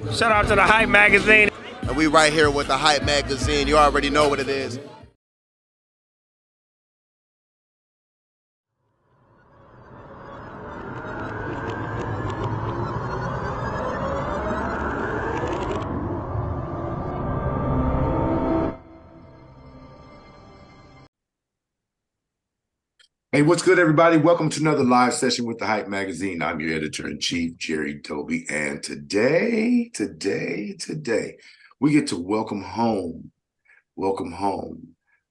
Shout out to the Hype Magazine. And we right here with the Hype Magazine. You already know what it is. Hey, what's good, everybody? Welcome to another live session with the Hype Magazine. I'm your editor-in-chief, Jerry Toby, and today, we get to welcome home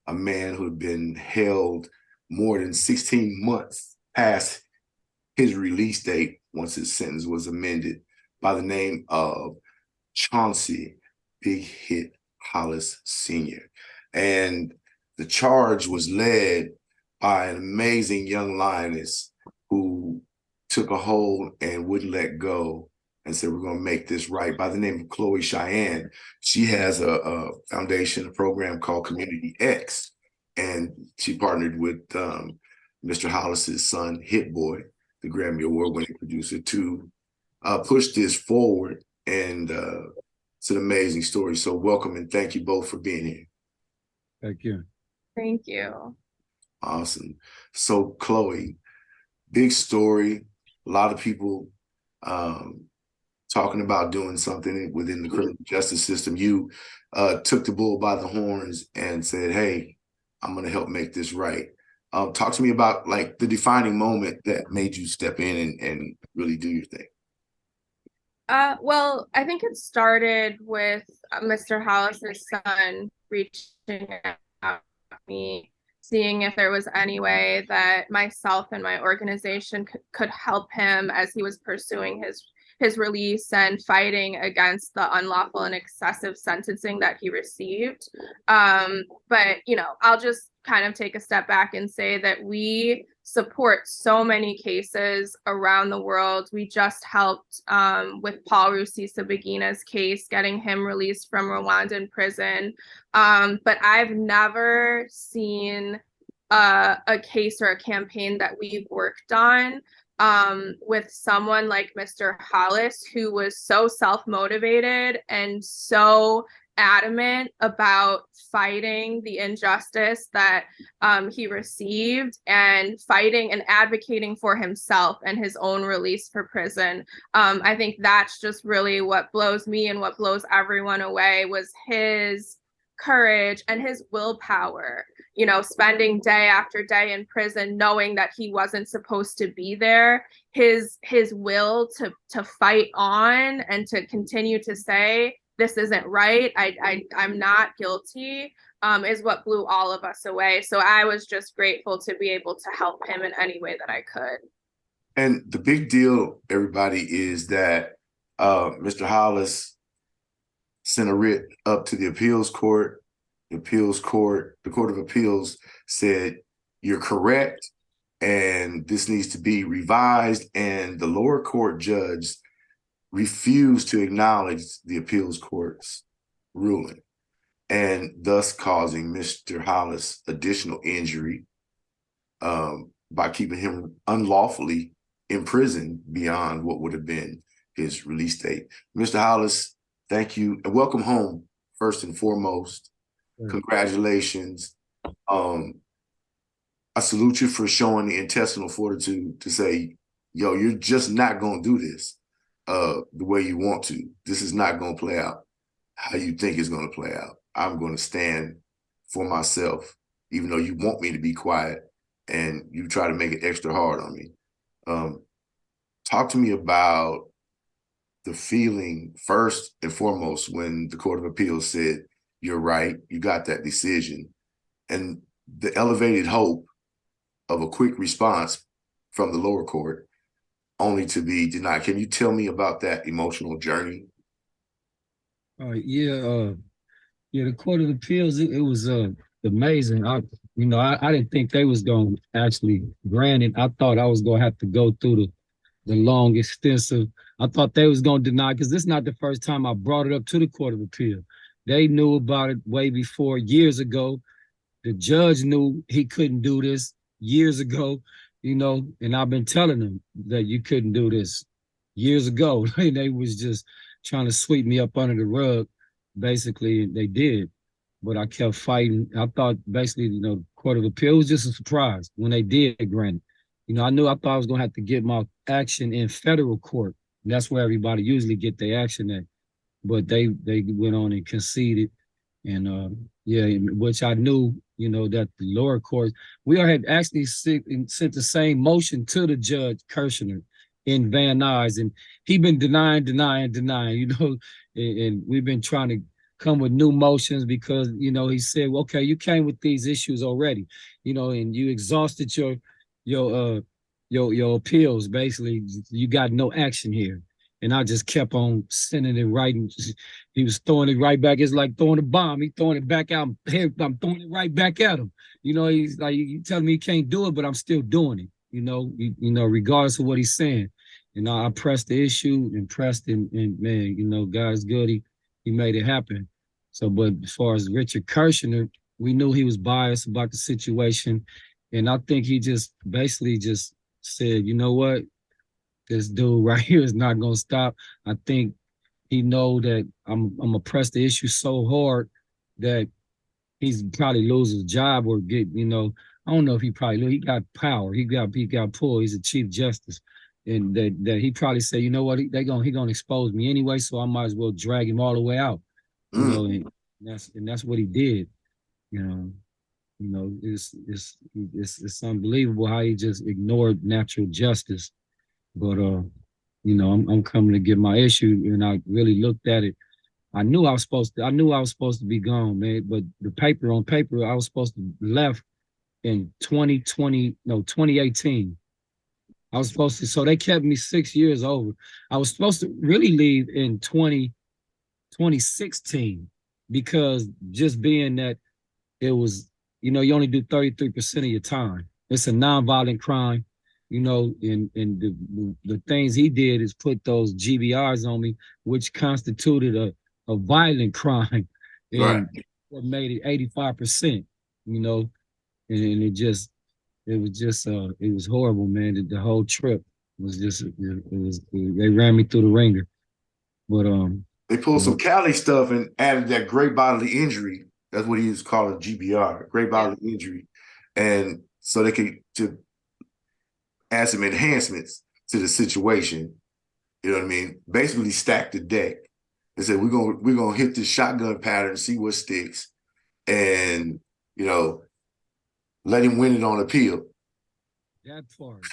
a man who had been held more than 16 months past his release date once his sentence was amended, by the name of Chauncey Big Hit Hollis Sr. And the charge was led by an amazing young lioness who took a hold and wouldn't let go and said, we're going to make this right, by the name of Cheyenne. She has a foundation, a program called COMMUNITYx, and she partnered with Mr. Hollis's son, Hit Boy, the Grammy Award-winning producer, to push this forward, and it's an amazing story. So welcome and thank you both for being here. Thank you. Thank you. Awesome. So Chloe, big story, a lot of people talking about doing something within the criminal justice system. You took the bull by the horns and said, hey, I'm going to help make this right. Talk to me about like the defining moment that made you step in and really do your thing. Well, I think it started with Mr. Hollis's son reaching out to me, seeing if there was any way that myself and my organization could help him as he was pursuing his release and fighting against the unlawful and excessive sentencing that he received. But, you know, I'll just kind of take a step back and say that we support so many cases around the world. We just helped with Paul Rusesabagina's case, getting him released from Rwandan prison. But I've never seen a case or a campaign that we've worked on with someone like Mr. Hollis, who was so self-motivated and so adamant about fighting the injustice that he received, and fighting and advocating for himself and his own release for prison. I think that's just really what blows me and what blows everyone away, was his courage and his willpower, you know, spending day after day in prison, knowing that he wasn't supposed to be there, his will to fight on and to continue to say, this isn't right, I'm not guilty, is what blew all of us away. So I was just grateful to be able to help him in any way that I could. And the big deal, everybody, is that Mr. Hollis sent a writ up to the appeals court. The Court of Appeals said, you're correct, and this needs to be revised. And the lower court judge refused to acknowledge the appeals court's ruling, and thus causing Mr. Hollis additional injury by keeping him unlawfully in prison beyond what would have been his release date. Mr. Hollis, thank you and welcome home, first and foremost. Congratulations. I salute you for showing the intestinal fortitude to say, yo, you're just not going to do this the way you want to. This is not going to play out how you think it's going to play out. I'm going to stand for myself, even though you want me to be quiet and you try to make it extra hard on me. Talk to me about the feeling, first and foremost, when the Court of Appeals said, you're right, you got that decision, and the elevated hope of a quick response from the lower court, only to be denied. Can you tell me about that emotional journey? Yeah, the Court of Appeals, it was amazing. I didn't think they was going to actually grant it. I thought I was going to have to go through the long, extensive. I thought they was going to deny, because this is not the first time I brought it up to the Court of Appeal. They knew about it way before, years ago. The judge knew he couldn't do this years ago, and I've been telling them that you couldn't do this years ago. And they was just trying to sweep me up under the rug. Basically, they did. But I kept fighting. I thought basically, Court of Appeal was just a surprise when they did grant it. I thought I was gonna have to get my action in federal court. And that's where everybody usually get their action at. But they went on and conceded. And which I knew, that the lower courts, we all had actually sent the same motion to the judge Kirshner in Van Nuys, and he been denying, and we've been trying to come with new motions because, he said, well, okay, you came with these issues already, and you exhausted your appeals. Basically, you got no action here. And I just kept on sending it right. And he was throwing it right back. It's like throwing a bomb. He throwing it back out. I'm throwing it right back at him. He's like, you telling me he can't do it, but I'm still doing it, regardless of what he's saying. And I pressed the issue and pressed him. And man, God's good. He made it happen. So, but as far as Richard Kirshner, we knew he was biased about the situation. And I think he just basically just said, you know what? This dude right here is not gonna stop. I think he know that I'm gonna press the issue so hard that he's probably lose his job or get, I don't know if he got power. He got pulled. He's a chief justice. And that he probably said, you know what, he gonna expose me anyway, so I might as well drag him all the way out. And that's what he did. It's unbelievable how he just ignored natural justice. But I'm coming to get my issue, and I really looked at it. I knew I was supposed to be gone, man. But on paper, I was supposed to left in 2018. I was supposed to, so they kept me 6 years over. I was supposed to really leave in 2016 because just being that it was, you only do 33% of your time. It's a nonviolent crime. And the things he did is put those GBRs on me, which constituted a violent crime, and what made it 85%. And it was horrible, man. The whole trip was just they ran me through the ringer. But they pulled some Cali stuff and added that great bodily injury. That's what he was calling GBR, great bodily injury, and so they could to add some enhancements to the situation. You know what I mean? Basically stack the deck. They said we're gonna hit this shotgun pattern, see what sticks, and let him win it on appeal. That part.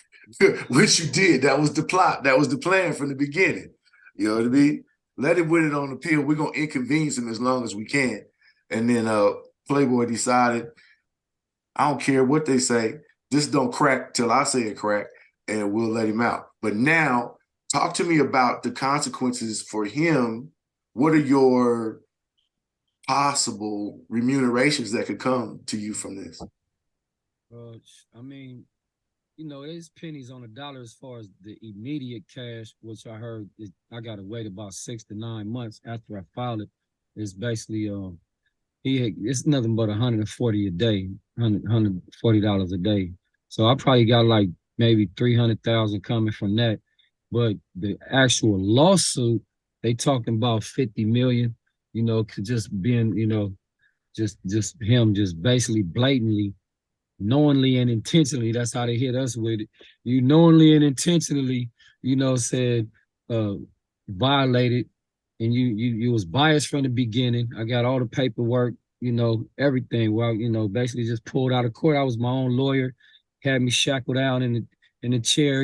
Which you did. That was the plot. That was the plan from the beginning. You know what I mean? Let him win it on appeal. We're gonna inconvenience him as long as we can. And then Playboy decided, I don't care what they say, this don't crack till I say it crack, and we'll let him out. But now, talk to me about the consequences for him. What are your possible remunerations that could come to you from this? There's pennies on the dollar as far as the immediate cash, which I heard I got to wait about 6 to 9 months after I filed it. It's basically it's nothing but $140 a day, $140 a day. So I probably got like maybe 300,000 coming from that. But the actual lawsuit, they talking about 50 million, just being, just him just basically blatantly, knowingly and intentionally. That's how they hit us with it. You knowingly and intentionally, said violated, and you was biased from the beginning. I got all the paperwork, everything. Well, basically just pulled out of court. I was my own lawyer, had me shackled down in the chair,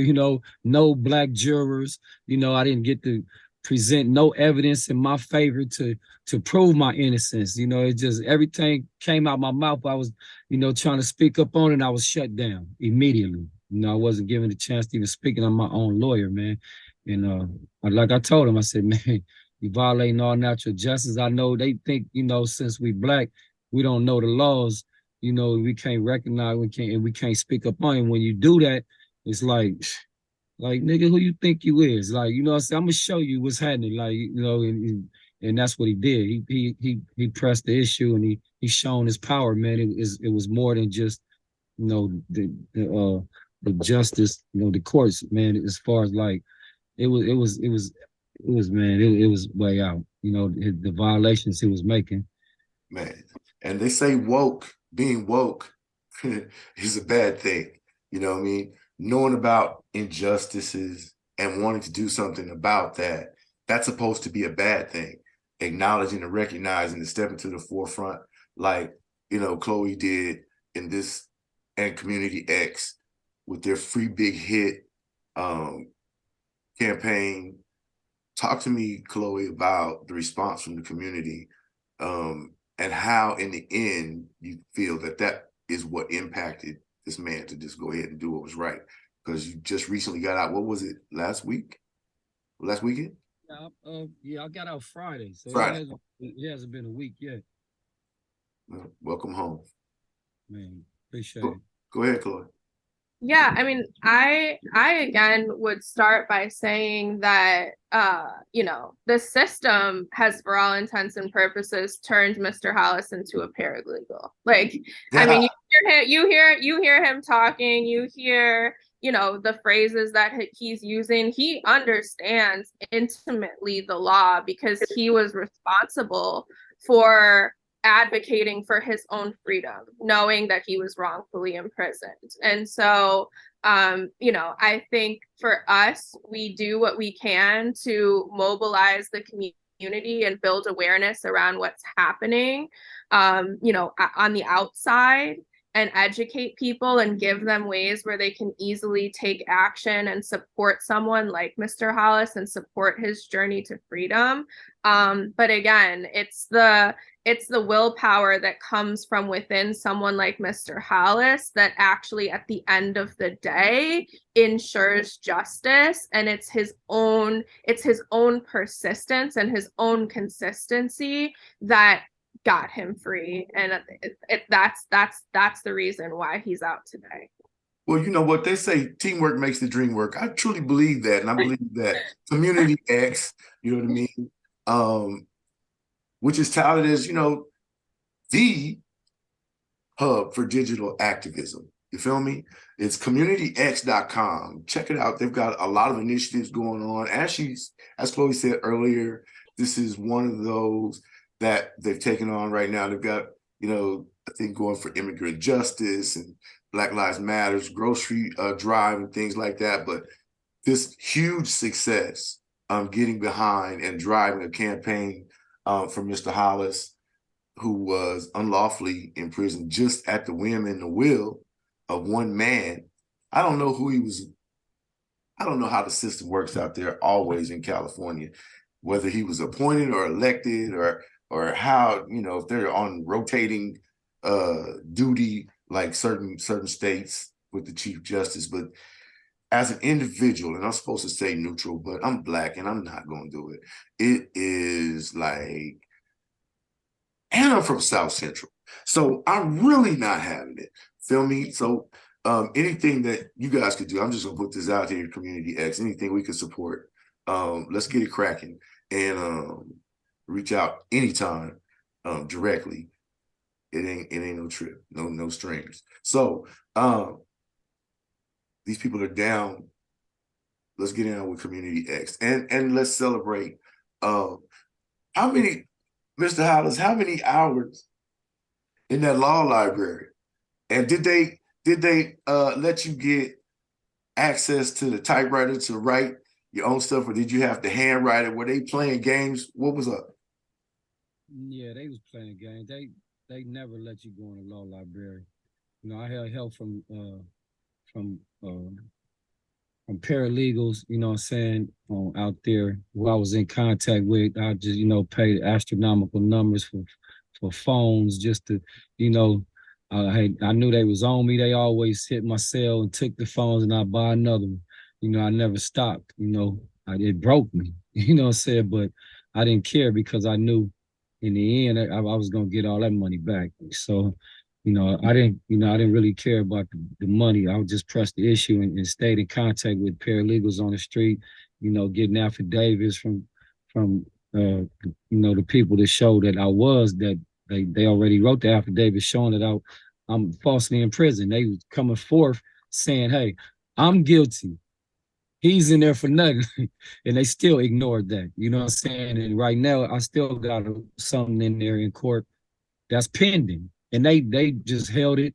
no black jurors. I didn't get to present no evidence in my favor to prove my innocence. It just everything came out my mouth. I was, trying to speak up on it, and I was shut down immediately. I wasn't given the chance to even speaking on my own lawyer, man. And like I told him, I said, man, you violating all natural justice. I know they think, since we black, we don't know the laws. We can't recognize, we can't speak up on it. When you do that, it's like nigga, who you think you is? Like, I'm gonna show you what's happening. Like, and that's what he did. He pressed the issue, and he shown his power, man. It was more than just, the justice, the courts, man. As far as like, it was it was way out. You know, the violations he was making. Man, and they say being woke is a bad thing. You know what I mean? Knowing about injustices and wanting to do something about that, that's supposed to be a bad thing. Acknowledging and recognizing and stepping to the forefront, like, you know, Chloe did in this, and COMMUNITYx with their Free Big Hit campaign. Talk to me, Chloe, about the response from the community, and how in the end you feel that that is what impacted this man to just go ahead and do what was right. Because you just recently got out, what was it, last weekend? Yeah, I got out Friday, so Friday. It hasn't been a week yet. Welcome home. Man, appreciate it. Go ahead, Chloe. Yeah, I mean, I again would start by saying that you know, the system has, for all intents and purposes, turned Mr. Hollis into a paralegal. Like, I mean, you hear him talking, you hear, you know, the phrases that he's using. He understands intimately the law because he was responsible for advocating for his own freedom, knowing that he was wrongfully imprisoned. And so, you know, I think for us, we do what we can to mobilize the community and build awareness around what's happening, you know, on the outside, and educate people and give them ways where they can easily take action and support someone like Mr. Hollis and support his journey to freedom. But again, it's the willpower that comes from within someone like Mr. Hollis that actually at the end of the day ensures justice. And it's his own persistence and his own consistency that got him free. And that's the reason why he's out today. Well, you know what they say, teamwork makes the dream work. I truly believe that. And I believe that COMMUNITYx, you know what I mean? Which is touted as, you know, the hub for digital activism. You feel me? It's COMMUNITYx.com. Check it out. They've got a lot of initiatives going on. As Chloe said earlier, this is one of those that they've taken on right now. They've got, you know, I think going for immigrant justice and Black Lives Matters, grocery drive and things like that. But this huge success, getting behind and driving a campaign for Mr. Hollis, who was unlawfully in prison just at the whim and the will of one man. I don't know who he was. I don't know how the system works out there always in California, whether he was appointed or elected or how, you know, if they're on rotating duty like certain states with the Chief Justice. But as an individual, and I'm supposed to say neutral, but I'm Black and I'm not going to do it. It is like, and I'm from South Central, so I'm really not having it. Feel me? So anything that you guys could do, I'm just going to put this out here, COMMUNITYx, anything we could support, let's get it cracking and reach out anytime directly. It ain't no trip, no strings. So these people are down. Let's get in with COMMUNITYx and let's celebrate. How many, Mr. Hollis, how many hours in that law library? And did they let you get access to the typewriter to write your own stuff, or did you have to handwrite it? Were they playing games? What was up? Yeah, they was playing games. They never let you go in the law library. You know, I had help from paralegals, you know what I'm saying, out there who I was in contact with. I just, you know, paid astronomical numbers for phones just to, you know, I knew they was on me. They always hit my cell and took the phones and I buy another one. You know, I never stopped, you know, it broke me, you know what I'm saying? But I didn't care because I knew in the end I was going to get all that money back. So, you know, I didn't really care about the money. I would just press the issue and stayed in contact with paralegals on the street, you know, getting affidavits from you know, the people that show that I was, that they already wrote the affidavit showing that I'm falsely in prison. They was coming forth saying, hey, I'm guilty. He's in there for nothing. And they still ignored that. You know what I'm saying? And right now, I still got something in there in court that's pending. And they just held it,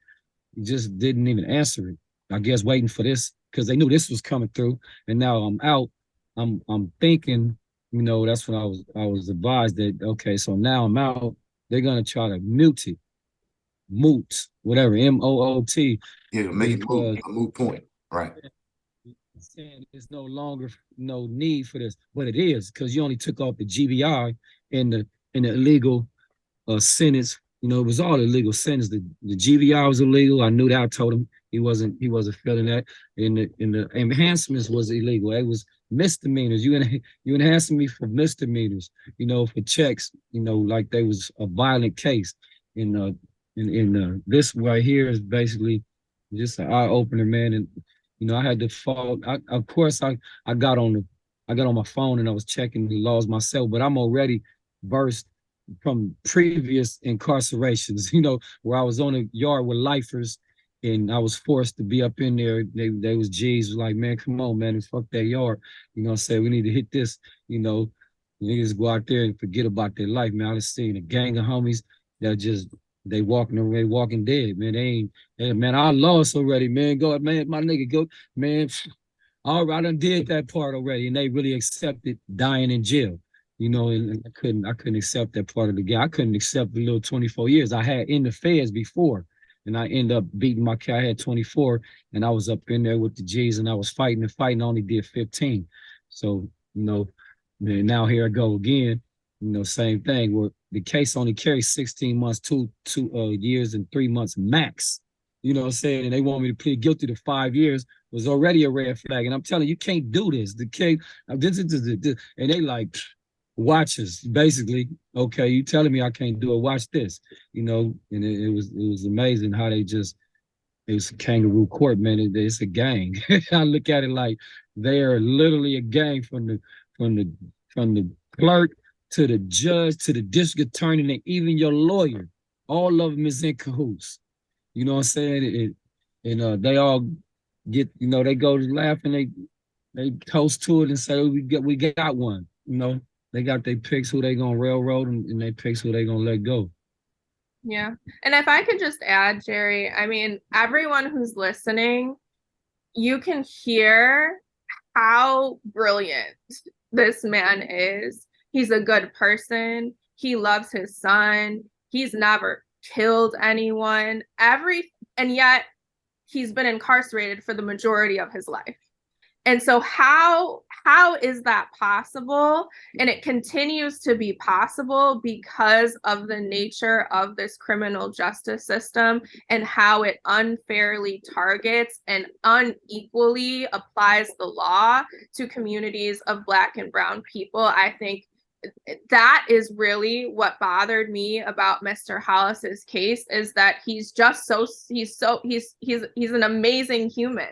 just didn't even answer it. I guess waiting for this because they knew this was coming through. And now I'm out. I'm thinking, you know, that's when I was advised that okay, so now I'm out. They're gonna try to mute it, moot, whatever, MOOT, Yeah, to make it because a moot point. Right. saying there's no longer no need for this, but it is because you only took off the GBI and the illegal sentence. You know, it was all illegal sentence. The GBI was illegal. I knew that. I told him he wasn't feeling that. And the enhancements was illegal. It was misdemeanors. You enhancing me for misdemeanors. You know, for checks. You know, like they was a violent case. In this right here is basically just an eye opener, man. And you know, I had to fall. Of course, I got on my phone and I was checking the laws myself, but I'm already versed from previous incarcerations, you know, where I was on a yard with lifers and I was forced to be up in there. They was G's was like, man, come on, man, and fuck that yard. You know, say we need to hit this, you know, niggas go out there and forget about their life, man. I just seen a gang of homies that just they walking dead, man. They ain't, hey, man, I lost already, man. Go, man, my nigga, go, man. All right, I done did that part already, and they really accepted dying in jail. You know, and I couldn't accept that part of the game. I couldn't accept the little 24 years I had in the feds before. And I ended up beating my cat. I had 24 and I was up in there with the G's and I was fighting and fighting. I only did 15. So, you know, man, now here I go again. You know, same thing where the case only carries 16 months, two years and 3 months max. You know what I'm saying? And they want me to plead guilty to 5 years was already a red flag. And I'm telling you, you can't do this. The case, and they like, watches basically. Okay, you telling me I can't do it? Watch this, you know. And it was amazing how they just it was a kangaroo court, man. It's a gang. I look at it like they are literally a gang from the clerk to the judge to the district attorney and even your lawyer. All of them is in cahoots. You know what I'm saying? And they all get, you know, they go to laugh and they toast to it and say, oh, we got one, you know. They got their picks who they gonna railroad and they picks who they gonna let go. Yeah. And if I could just add, Jerry, I mean, everyone who's listening, you can hear how brilliant this man is. He's a good person. He loves his son. He's never killed anyone. And yet he's been incarcerated for the majority of his life. And so how is that possible? And it continues to be possible because of the nature of this criminal justice system and how it unfairly targets and unequally applies the law to communities of Black and Brown people. I think that is really what bothered me about Mr. Hollis's case, is that he's an amazing human.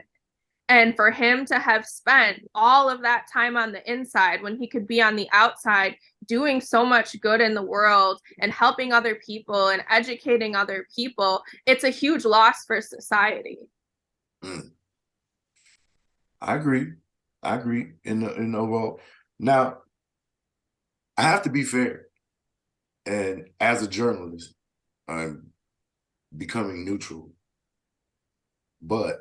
And for him to have spent all of that time on the inside when he could be on the outside doing so much good in the world and helping other people and educating other people, it's a huge loss for society. I agree. In the overall. Now, I have to be fair. And as a journalist, I'm becoming neutral. But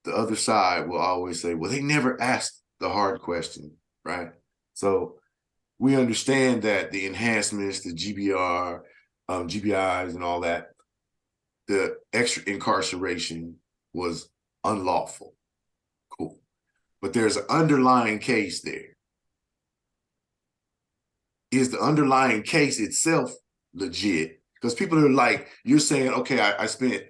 the other side will always say, well, they never asked the hard question, right? So we understand that the enhancements, the GBIs and all that, the extra incarceration was unlawful. Cool. But there's an underlying case there. Is the underlying case itself legit? Because people are like, you're saying, okay, I spent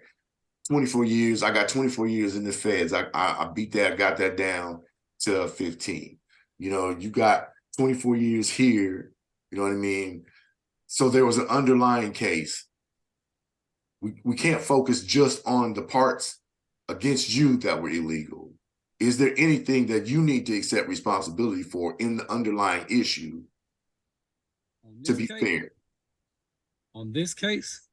24 years. I got 24 years in the feds. I beat that, got that down to 15. You know, you got 24 years here. You know what I mean? So there was an underlying case. We can't focus just on the parts against you that were illegal. Is there anything that you need to accept responsibility for in the underlying issue to be fair? On this case?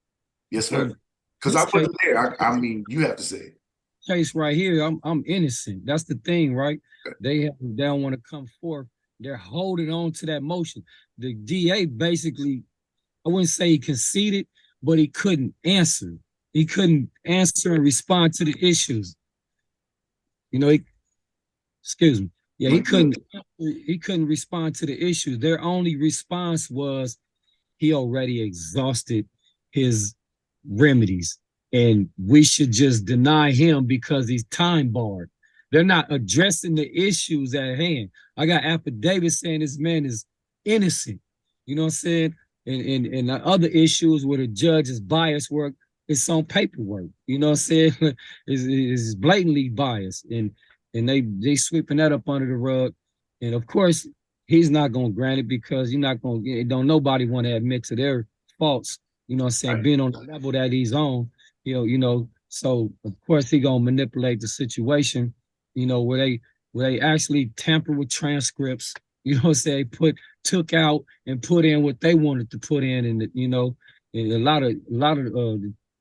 Yes, sir. Because I wasn't there. I mean, you have to say it. case right here, I'm innocent. That's the thing, right? They don't want to come forth. They're holding on to that motion. The DA basically, I wouldn't say he conceded, but he couldn't answer. He couldn't answer and respond to the issues. You know, excuse me. Yeah, he couldn't respond to the issues. Their only response was he already exhausted his remedies and we should just deny him because he's time barred. They're not addressing the issues at hand. I got affidavits saying this man is innocent. You know what I'm saying? And the other issues where the judge is biased work, it's on paperwork. You know what I'm saying? Is blatantly biased. And they sweeping that up under the rug. And of course, he's not gonna grant it because you're not gonna nobody want to admit to their faults, you know what I'm saying, right. Being on the level that he's on, so of course he gonna manipulate the situation, where they actually tamper with transcripts, you know what I'm saying, took out and put in what they wanted to put in, and and a lot of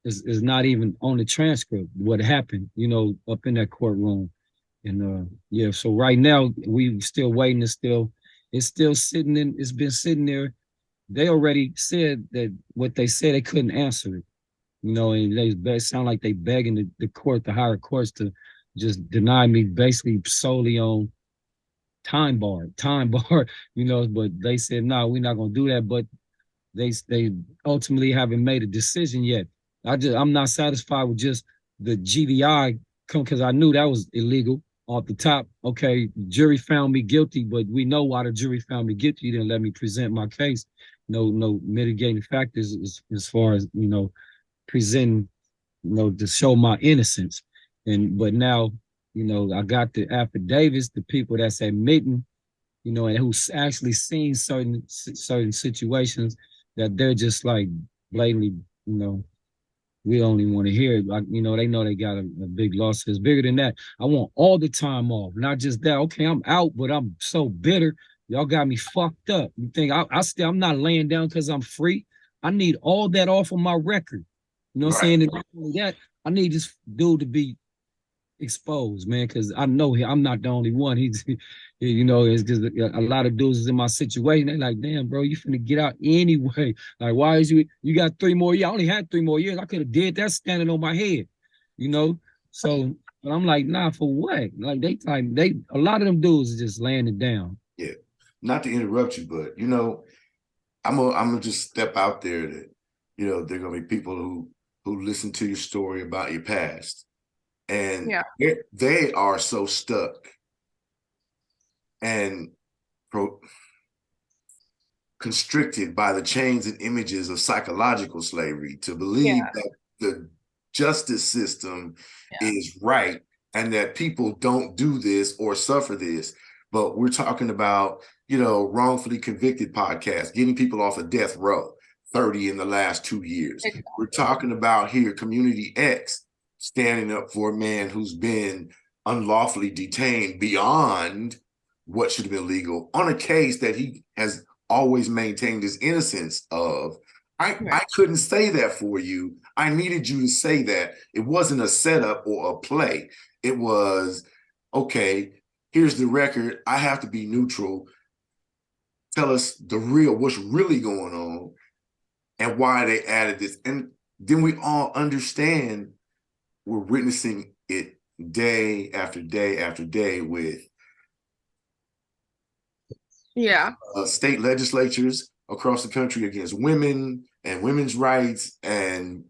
is not even on the transcript what happened, up in that courtroom. And so right now we still waiting. It's still it's been sitting there. They already said that what they said they couldn't answer it, and they sound like they begging the higher courts to just deny me basically solely on time bar, but they said, no, we're not going to do that. But they ultimately haven't made a decision yet. I'm not satisfied with just the GDI because I knew that was illegal off the top. Okay, jury found me guilty, but we know why the jury found me guilty. You didn't let me present my case. No mitigating factors as far as, presenting, to show my innocence. But now, I got the affidavits, the people that's admitting, and who's actually seen certain situations that they're just like blatantly, we don't even want to hear it. Like, they know they got a big loss. It's bigger than that. I want all the time off, not just that. Okay, I'm out, but I'm so bitter. Y'all got me fucked up. You think I'm not laying down because I'm free? I need all that off of my record. You know what I'm saying? And not only that, I need this dude to be exposed, man, because I know I'm not the only one. He's, it's because a lot of dudes is in my situation. They're like, damn, bro, you finna get out anyway. Like, why is you got 3 more years? I only had 3 more years. I could have did that standing on my head, So, but I'm like, nah, for what? Like a lot of them dudes is just laying it down. Yeah, not to interrupt you, but I'm gonna just step out there that there are gonna be people who listen to your story about your past. And they are so stuck and constricted by the chains and images of psychological slavery to believe that the justice system is right and that people don't do this or suffer this. But we're talking about, wrongfully convicted podcasts, getting people off of death row, 30 in the last 2 years. Exactly. We're talking about here COMMUNITYx, standing up for a man who's been unlawfully detained beyond what should have been legal on a case that he has always maintained his innocence of. I couldn't say that for you. I needed you to say that. It wasn't a setup or a play. It was, okay, here's the record. I have to be neutral. Tell us what's really going on and why they added this. And then we all understand we're witnessing it day after day after day with state legislatures across the country against women and women's rights and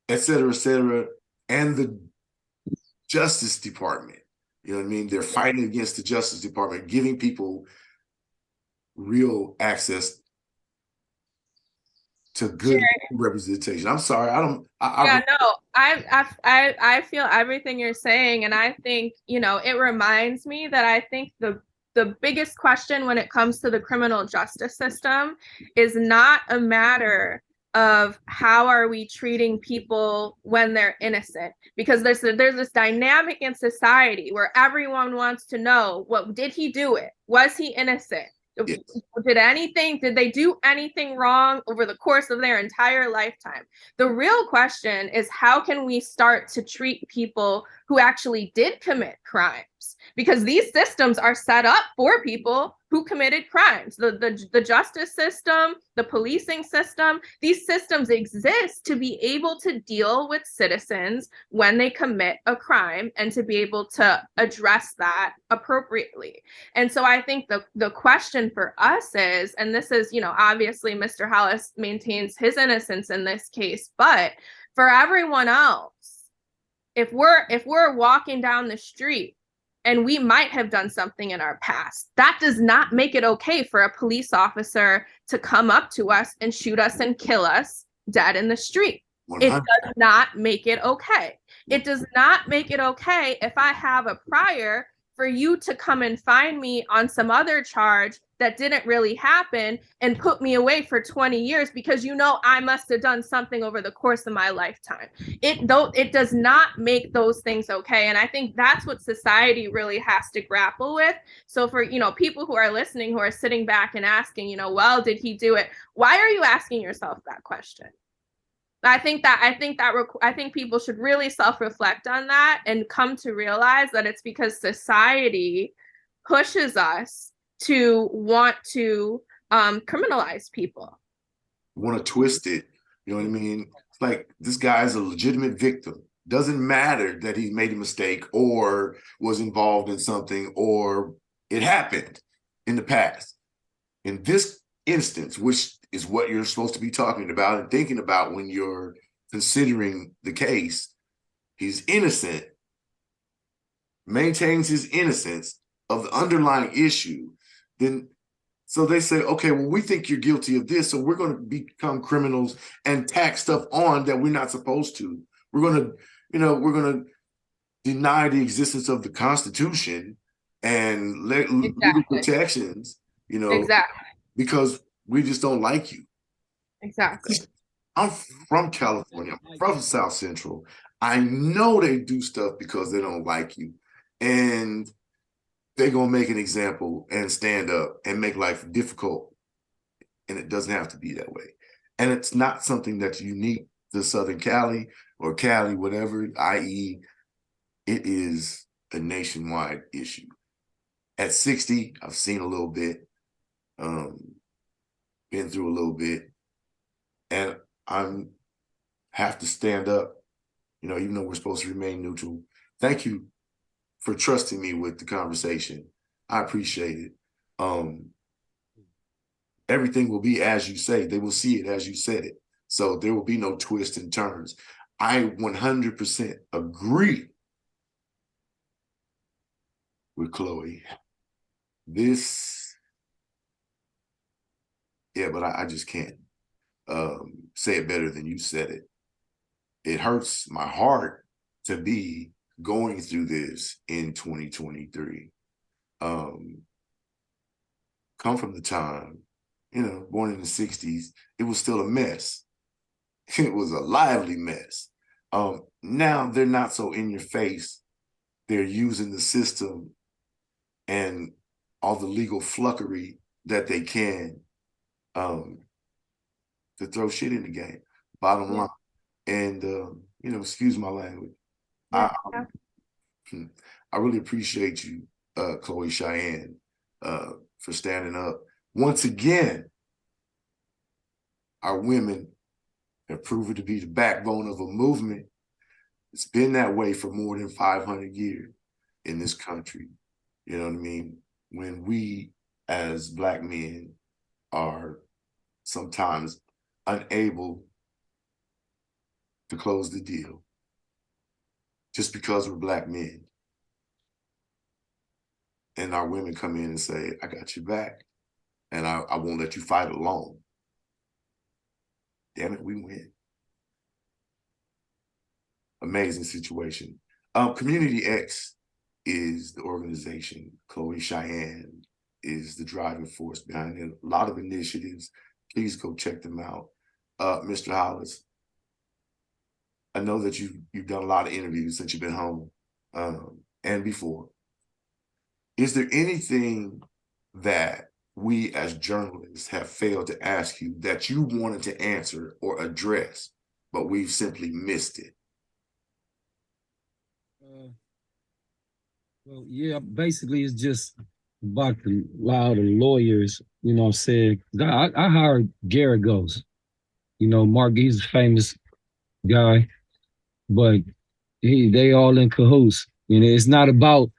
et cetera, and the Justice Department. You know what I mean? They're fighting against the Justice Department, giving people real access to good representation. I'm sorry, I feel everything you're saying, and I think it reminds me that I think the biggest question when it comes to the criminal justice system is not a matter of how are we treating people when they're innocent, because there's this dynamic in society where everyone wants to know, did he do it? Was he innocent? Yes. Did they do anything wrong over the course of their entire lifetime? The real question is, how can we start to treat people who actually did commit crimes? Because these systems are set up for people who committed crimes. The justice system, the policing system, these systems exist to be able to deal with citizens when they commit a crime and to be able to address that appropriately. And so I think the question for us is, and this is, obviously Mr. Hollis maintains his innocence in this case, but for everyone else, if we're walking down the street and we might have done something in our past, that does not make it okay for a police officer to come up to us and shoot us and kill us dead in the street. 100%. It does not make it okay. It does not make it okay if I have a prior for you to come and find me on some other charge that didn't really happen and put me away for 20 years because I must have done something over the course of my lifetime. It does not make those things okay. And I think that's what society really has to grapple with. So for, people who are listening, who are sitting back and asking, well, did he do it? Why are you asking yourself that question? I think people should really self-reflect on that and come to realize that it's because society pushes us to want to criminalize people. Want to twist it, you know what I mean? It's like, this guy is a legitimate victim. Doesn't matter that he made a mistake or was involved in something or it happened in the past. In this instance, which is what you're supposed to be talking about and thinking about when you're considering the case, he's innocent, maintains his innocence of the underlying issue. Then, so they say, okay, well, we think you're guilty of this, so we're going to become criminals and tack stuff on that we're not supposed to. We're going to deny the existence of the Constitution and legal protections, exactly, because we just don't like you. Exactly. I'm from California. I'm from South Central. I know they do stuff because they don't like you. And they're going to make an example and stand up and make life difficult. And it doesn't have to be that way. And it's not something that's unique to Southern Cali or Cali, whatever, i.e., it is a nationwide issue. At 60, I've seen a little bit, been through a little bit, and I have to stand up, even though we're supposed to remain neutral. Thank you for trusting me with the conversation. I appreciate it. Everything will be as you say. They will see it as you said it. So there will be no twists and turns. I 100% agree with Chloe. But I just can't say it better than you said it. It hurts my heart to be going through this in 2023. Come from the time, born in the 60s, it was still a mess. It was a lively mess. Now they're not so in your face. They're using the system and all the legal fluffery that they can to throw shit in the game, bottom line. And, excuse my language. I really appreciate you, Chloe Cheyenne, for standing up. Once again, our women have proven to be the backbone of a movement. It's been that way for more than 500 years in this country. You know what I mean? When we, as Black men, are sometimes unable to close the deal just because we're Black men. And our women come in and say, I got your back, and I won't let you fight alone. Damn it, we win. Amazing situation. COMMUNITYx is the organization. Chloe Cheyenne is the driving force behind it. A lot of initiatives. Please go check them out. Mr. Hollis, I know that you've done a lot of interviews since you've been home and before. Is there anything that we as journalists have failed to ask you that you wanted to answer or address, but we've simply missed it? Well, yeah, basically it's just about the lot of lawyers, you know what I'm saying? I hired Garrett Ghost. You know, Mark, he's a famous guy, but they all in cahoots. And it's not about,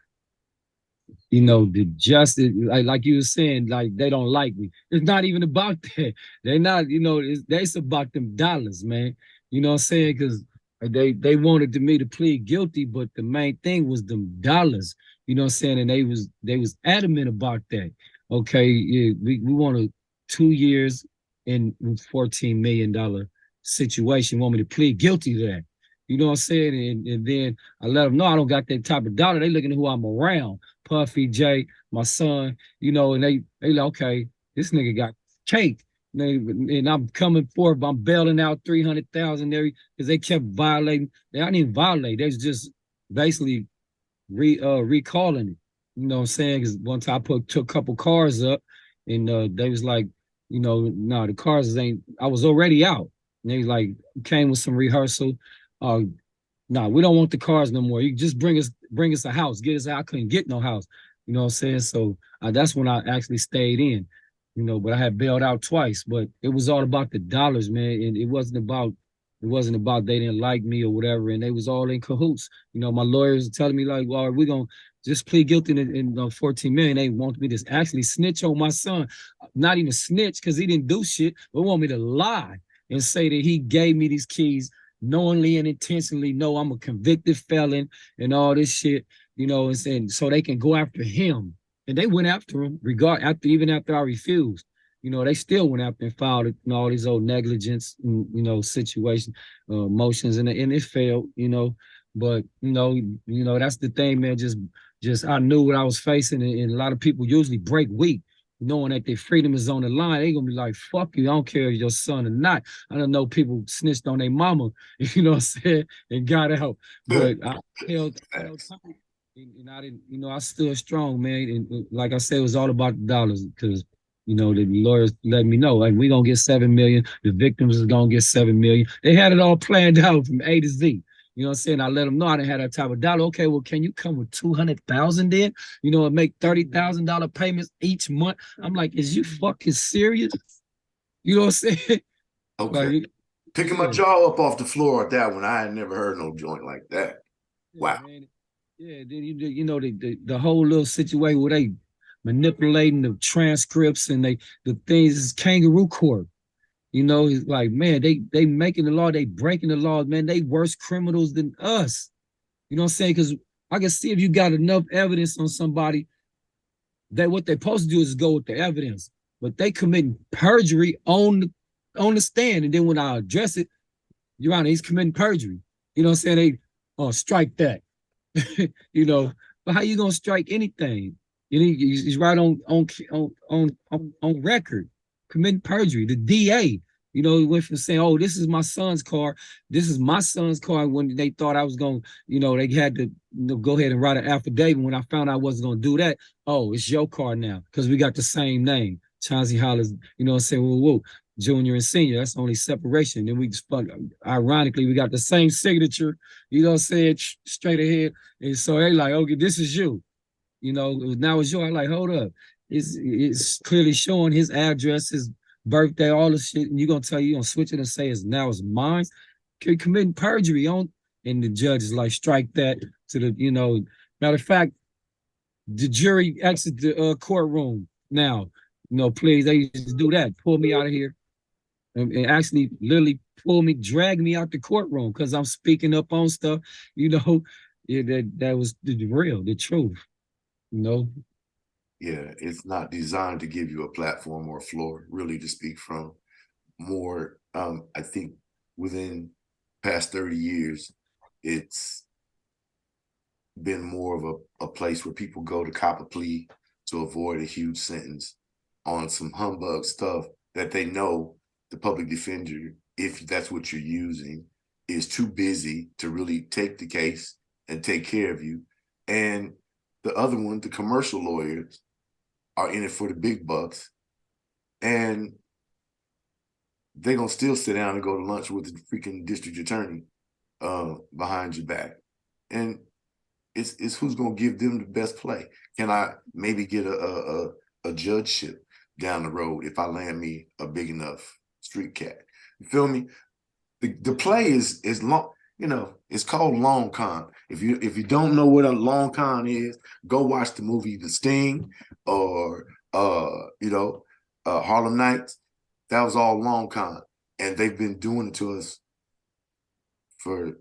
you know, the justice, like you were saying, like they don't like me. It's not even about that. They're not, you know, it's about them dollars, man. You know what I'm saying? Because they wanted me to plead guilty, but the main thing was them dollars. You know what I'm saying? And they was adamant about that. Okay, yeah, we wanted 2 years in $14 million situation. Want me to plead guilty to that. You know what I'm saying? And then I let them know I don't got that type of dollar. They looking at who I'm around. Puffy, Jay, my son, you know, and they like, okay, this nigga got cake. And I'm coming forth, I'm bailing out 300,000 there because they kept violating. They didn't even violate. They was just basically recalling it. You know what I'm saying? Because one time I took a couple cars up and they was like, you know, no, the cars ain't, I was already out. And they like came with some rehearsal. No, we don't want the cars no more. You just bring us a house. Get us out. I couldn't get no house. You know what I'm saying? So that's when I actually stayed in, you know, but I had bailed out twice. But it was all about the dollars, man. And it wasn't about they didn't like me or whatever. And they was all in cahoots. You know, my lawyers telling me like, well, we're gonna just plead guilty in 14 million. They want me to actually snitch on my son. Not even snitch because he didn't do shit, but want me to lie and say that he gave me these keys knowingly and intentionally. Know I'm a convicted felon and all this shit, you know, and saying so they can go after him. And they went after him even after I refused. You know, they still went after and filed it, you know, all these old negligence, you know, situation, motions, and it failed, you know. But you know, that's the thing, man. Just I knew what I was facing, and a lot of people usually break weak, knowing that their freedom is on the line. They gonna be like, fuck you, I don't care if your son or not. I don't know people snitched on their mama, you know what I'm saying, and got out. But I held tight, and I didn't, you know, I stood strong, man. And like I said, it was all about the dollars because, you know, the lawyers let me know, like, we gonna get 7 million, the victims is gonna get 7 million. They had it all planned out from A to Z. You know what I'm saying? I let them know I didn't have that type of dollar. Okay, well, can you come with 200,000 then? You know, and make $30,000 payments each month. I'm like, is you fucking serious? You know what I'm saying? Okay. Like, Picking my jaw up off the floor at that one. I had never heard no joint like that. Wow. Man. Yeah, then you know the whole little situation where they manipulating the transcripts and the things is kangaroo court. You know, it's like, man, they making the law, they breaking the law, man. They worse criminals than us. You know what I'm saying? Because I can see if you got enough evidence on somebody, that what they're supposed to do is go with the evidence. But they committing perjury on the stand. And then when I address it, Your Honor, he's committing perjury. You know what I'm saying? They strike that. You know, but how you gonna strike anything? You know, he's right on record, committing perjury. The DA, you know, he went from saying, "Oh, this is my son's car. This is my son's car." When they thought I was gonna, you know, they had to go ahead and write an affidavit. When I found out I wasn't gonna do that, oh, it's your car now because we got the same name, Chauncey Hollis. You know what I'm saying? Whoa, junior and senior. That's the only separation. Then we just ironically, we got the same signature, you know what I'm saying, straight ahead. And so they like, okay, this is you. You know, now it's yours. I like, hold up. It's clearly showing his address, his birthday, all the shit. And you're gonna switch it and say it's mine. Committing perjury on, and the judge is like, strike that to the, you know. Matter of fact, the jury exit the courtroom now. You know, please, they just do that. Pull me out of here. And actually literally drag me out the courtroom because I'm speaking up on stuff, you know. Yeah, that was the real, the truth, you know. Yeah, it's not designed to give you a platform or a floor, really, to speak from. More, I think within past 30 years, it's been more of a place where people go to cop a plea to avoid a huge sentence on some humbug stuff that they know the public defender, if that's what you're using, is too busy to really take the case and take care of you. And the other one, the commercial lawyers, are in it for the big bucks, and they're gonna still sit down and go to lunch with the freaking district attorney behind your back. And it's who's gonna give them the best play. Can I maybe get a judgeship down the road if I land me a big enough street cat? You feel me? The play is long, you know, it's called long con. If you don't know what a long con is, go watch the movie The Sting or Harlem Nights. That was all long con. And they've been doing it to us for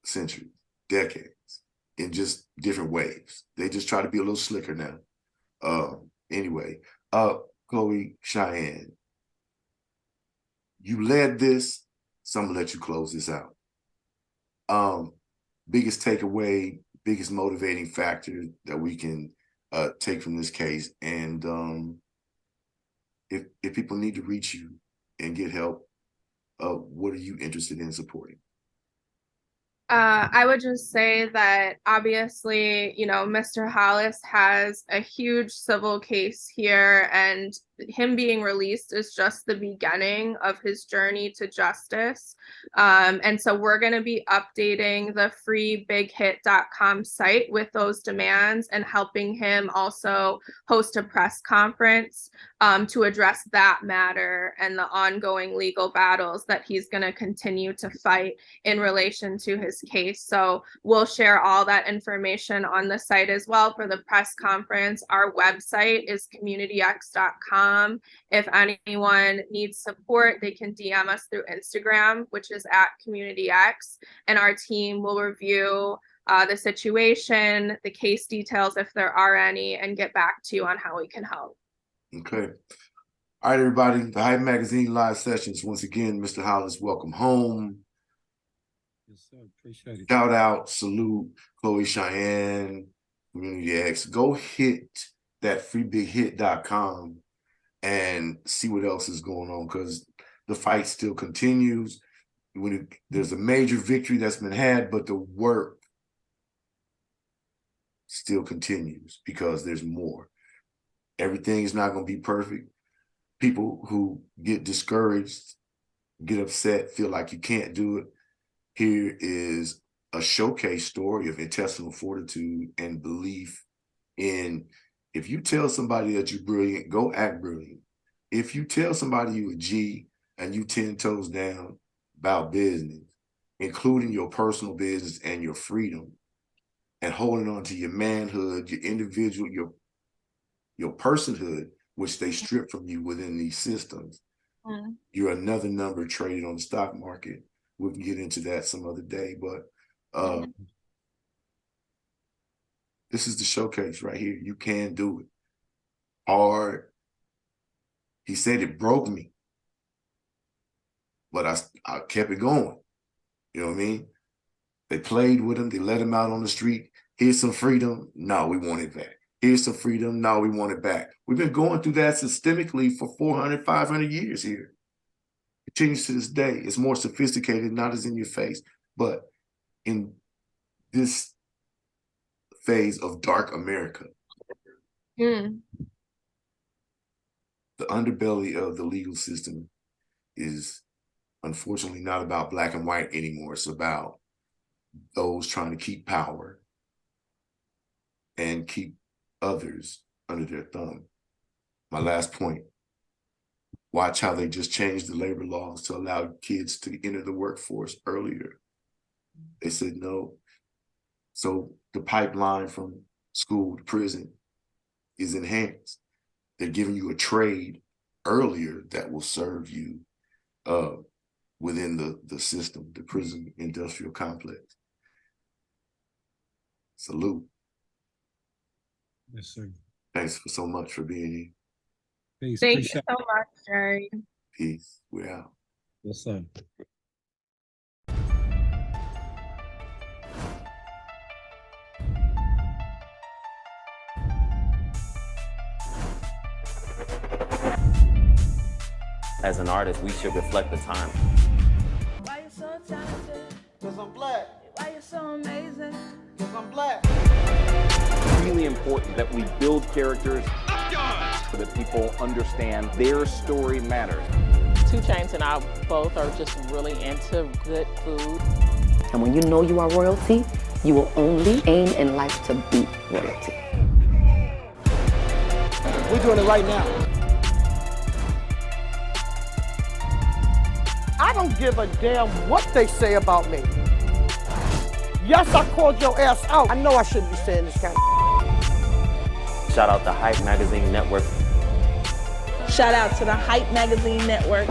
centuries, decades, in just different ways. They just try to be a little slicker now. Anyway, Chloe, Cheyenne, you led this, so I'm gonna let you close this out. Biggest takeaway, biggest motivating factor that we can take from this case, and if people need to reach you and get help, what are you interested in supporting? I would just say that obviously, Mr. Hollis has a huge civil case here, and him being released is just the beginning of his journey to justice. And so we're going to be updating the freebighit.com site with those demands and helping him also host a press conference to address that matter and the ongoing legal battles that he's going to continue to fight in relation to his case. So we'll share all that information on the site as well for the press conference. Our website is COMMUNITYx.com. If anyone needs support, they can DM us through Instagram, which is @COMMUNITYx, and our team will review the situation, the case details, if there are any, and get back to you on how we can help. Okay. All right, everybody. The Hype Magazine live sessions. Once again, Mr. Hollis, welcome home. Yes, sir. Appreciate it. Shout out, salute, Chloe, Cheyenne, COMMUNITYx. Go hit that freebighit.com and see what else is going on, because the fight still continues. There's a major victory that's been had, but the work still continues because there's more. Everything is not going to be perfect. People who get discouraged, get upset, feel like you can't do it. Here is a showcase story of intestinal fortitude and belief in, if you tell somebody that you're brilliant, go act brilliant. If you tell somebody you're a G and you 10 toes down about business, including your personal business and your freedom, and holding on to your manhood, your individual, your personhood, which they strip from you within these systems, you're another number traded on the stock market. We can get into that some other day, but this is the showcase right here. You can do it. Hard. He said it broke me, but I kept it going. You know what I mean? They played with him. They let him out on the street. Here's some freedom. No, we want it back. Here's some freedom. No, we want it back. We've been going through that systemically for 400, 500 years here. It continues to this day. It's more sophisticated, not as in your face, but in this phase of dark America. The underbelly of the legal system is unfortunately not about black and white anymore. It's about those trying to keep power and keep others under their thumb. My last point, watch how they just changed the labor laws to allow kids to enter the workforce earlier. They said no. So the pipeline from school to prison is enhanced. They're giving you a trade earlier that will serve you within the system, the prison industrial complex. Salute. Yes, sir. Thanks so much for being here. Peace. Thank you so much, Jerry. Peace. We're out. Yes, sir. As an artist, we should reflect the time. Why you so talented? Cause I'm black. Why you so amazing? Cause I'm black. It's really important that we build characters so that people understand their story matters. 2 Chainz and I both are just really into good food. And when you know you are royalty, you will only aim in life to be royalty. We're doing it right now. I don't give a damn what they say about me. Yes, I called your ass out. I know I shouldn't be saying this kind of. Shout out the Hype Magazine Network. Shout out to the Hype Magazine Network.